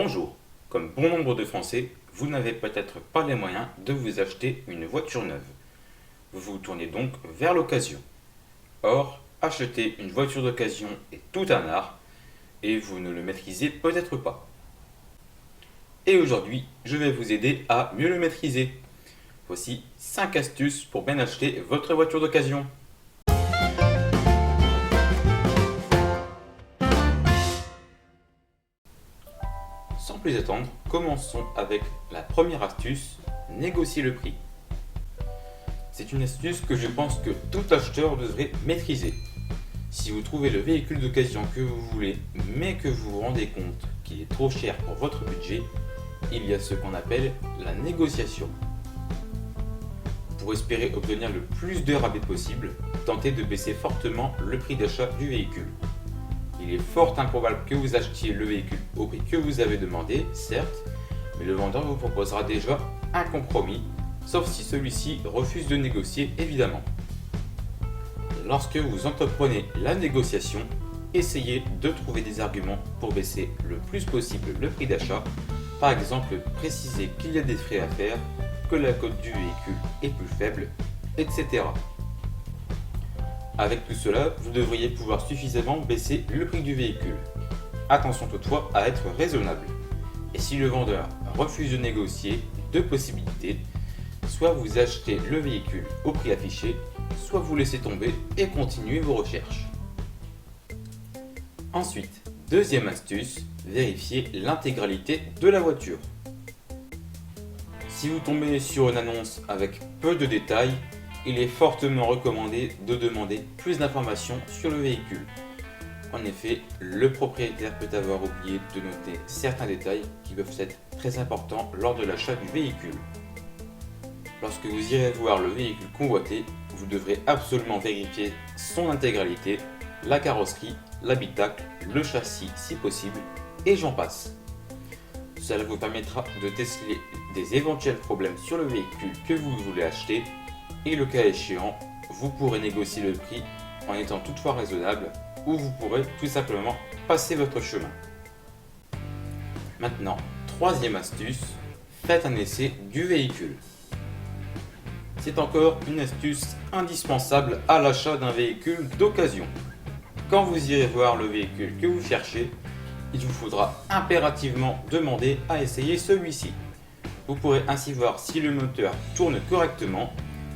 Bonjour, comme bon nombre de Français, vous n'avez peut-être pas les moyens de vous acheter une voiture neuve. Vous vous tournez donc vers l'occasion. Or, acheter une voiture d'occasion est tout un art et vous ne le maîtrisez peut-être pas. Et aujourd'hui, je vais vous aider à mieux le maîtriser. Voici 5 astuces pour bien acheter votre voiture d'occasion. Sans plus attendre, commençons avec la première astuce, négocier le prix. C'est une astuce que je pense que tout acheteur devrait maîtriser. Si vous trouvez le véhicule d'occasion que vous voulez, mais que vous vous rendez compte qu'il est trop cher pour votre budget, il y a ce qu'on appelle la négociation. Pour espérer obtenir le plus de rabais possible, tentez de baisser fortement le prix d'achat du véhicule. Il est fort improbable que vous achetiez le véhicule au prix que vous avez demandé, certes, mais le vendeur vous proposera déjà un compromis, sauf si celui-ci refuse de négocier évidemment. Lorsque vous entreprenez la négociation, essayez de trouver des arguments pour baisser le plus possible le prix d'achat, par exemple préciser qu'il y a des frais à faire, que la cote du véhicule est plus faible, etc. Avec tout cela, vous devriez pouvoir suffisamment baisser le prix du véhicule. Attention toutefois à être raisonnable. Et si le vendeur refuse de négocier, deux possibilités. Soit vous achetez le véhicule au prix affiché, soit vous laissez tomber et continuez vos recherches. Ensuite, deuxième astuce, vérifiez l'intégralité de la voiture. Si vous tombez sur une annonce avec peu de détails, il est fortement recommandé de demander plus d'informations sur le véhicule. En effet, le propriétaire peut avoir oublié de noter certains détails qui peuvent être très importants lors de l'achat du véhicule. Lorsque vous irez voir le véhicule convoité, vous devrez absolument vérifier son intégralité, la carrosserie, l'habitacle, le châssis si possible, et j'en passe. Cela vous permettra de déceler des éventuels problèmes sur le véhicule que vous voulez acheter et le cas échéant, vous pourrez négocier le prix en étant toutefois raisonnable ou vous pourrez tout simplement passer votre chemin. Maintenant, troisième astuce, faites un essai du véhicule. C'est encore une astuce indispensable à l'achat d'un véhicule d'occasion. Quand vous irez voir le véhicule que vous cherchez, il vous faudra impérativement demander à essayer celui-ci. Vous pourrez ainsi voir si le moteur tourne correctement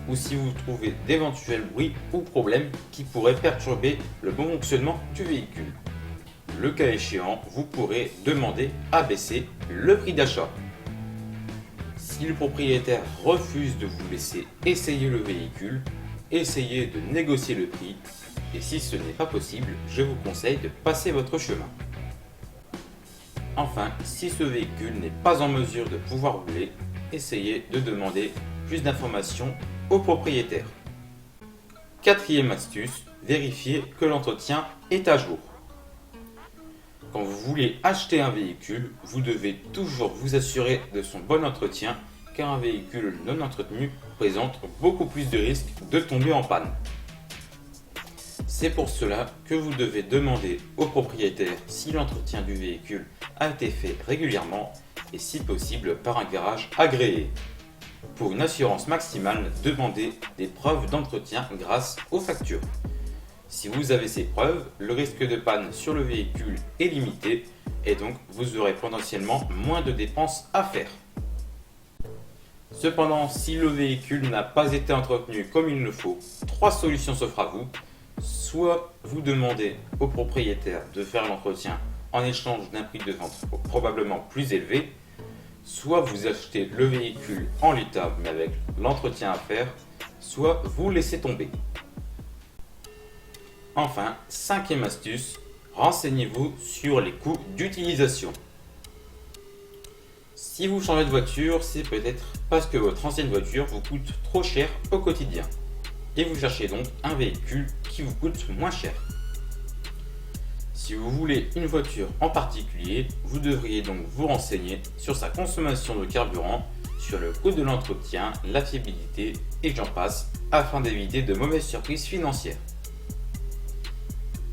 ou si vous trouvez d'éventuels bruits ou problèmes qui pourraient perturber le bon fonctionnement du véhicule. Le cas échéant, vous pourrez demander à baisser le prix d'achat. Si le propriétaire refuse de vous laisser essayer le véhicule, essayez de négocier le prix et si ce n'est pas possible, je vous conseille de passer votre chemin. Enfin, si ce véhicule n'est pas en mesure de pouvoir rouler, essayez de demander plus d'informations au propriétaire. Quatrième astuce, vérifiez que l'entretien est à jour. Quand vous voulez acheter un véhicule, vous devez toujours vous assurer de son bon entretien car un véhicule non entretenu présente beaucoup plus de risques de tomber en panne. C'est pour cela que vous devez demander au propriétaire si l'entretien du véhicule a été fait régulièrement et si possible par un garage agréé. Pour une assurance maximale, demandez des preuves d'entretien grâce aux factures. Si vous avez ces preuves, le risque de panne sur le véhicule est limité et donc vous aurez potentiellement moins de dépenses à faire. Cependant, si le véhicule n'a pas été entretenu comme il le faut, trois solutions s'offrent à vous. Soit vous demandez au propriétaire de faire l'entretien en échange d'un prix de vente probablement plus élevé, soit vous achetez le véhicule en l'état mais avec l'entretien à faire, soit vous laissez tomber. Enfin, cinquième astuce, renseignez-vous sur les coûts d'utilisation. Si vous changez de voiture, c'est peut-être parce que votre ancienne voiture vous coûte trop cher au quotidien et vous cherchez donc un véhicule qui vous coûte moins cher. Si vous voulez une voiture en particulier, vous devriez donc vous renseigner sur sa consommation de carburant, sur le coût de l'entretien, la fiabilité et j'en passe, afin d'éviter de mauvaises surprises financières.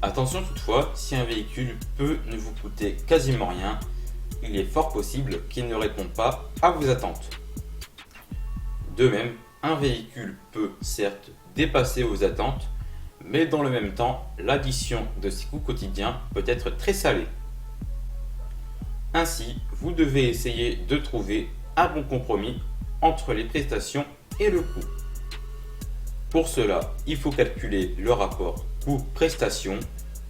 Attention toutefois, si un véhicule peut ne vous coûter quasiment rien, il est fort possible qu'il ne réponde pas à vos attentes. De même, un véhicule peut certes dépasser vos attentes, mais dans le même temps, l'addition de ses coûts quotidiens peut être très salée. Ainsi, vous devez essayer de trouver un bon compromis entre les prestations et le coût. Pour cela, il faut calculer le rapport coût-prestation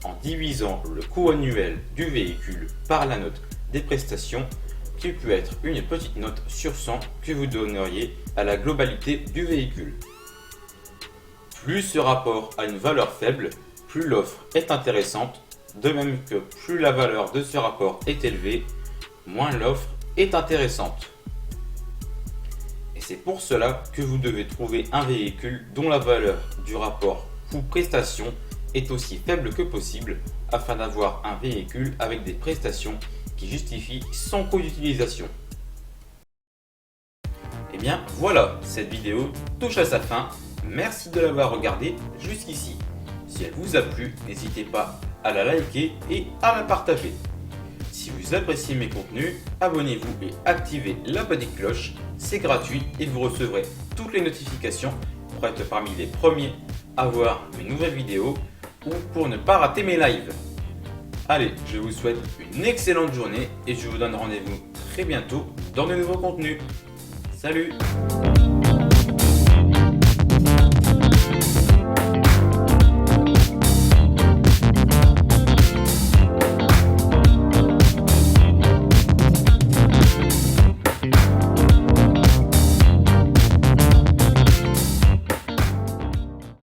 en divisant le coût annuel du véhicule par la note des prestations, qui peut être une petite note sur 100 que vous donneriez à la globalité du véhicule. Plus ce rapport a une valeur faible, plus l'offre est intéressante, de même que plus la valeur de ce rapport est élevée, moins l'offre est intéressante. Et c'est pour cela que vous devez trouver un véhicule dont la valeur du rapport coût-prestation est aussi faible que possible, afin d'avoir un véhicule avec des prestations qui justifient son coût d'utilisation. Et bien voilà, cette vidéo touche à sa fin. Merci de l'avoir regardée jusqu'ici. Si elle vous a plu, n'hésitez pas à la liker et à la partager. Si vous appréciez mes contenus, abonnez-vous et activez la petite cloche, c'est gratuit et vous recevrez toutes les notifications pour être parmi les premiers à voir mes nouvelles vidéos ou pour ne pas rater mes lives. Allez, je vous souhaite une excellente journée et je vous donne rendez-vous très bientôt dans de nouveaux contenus. Salut!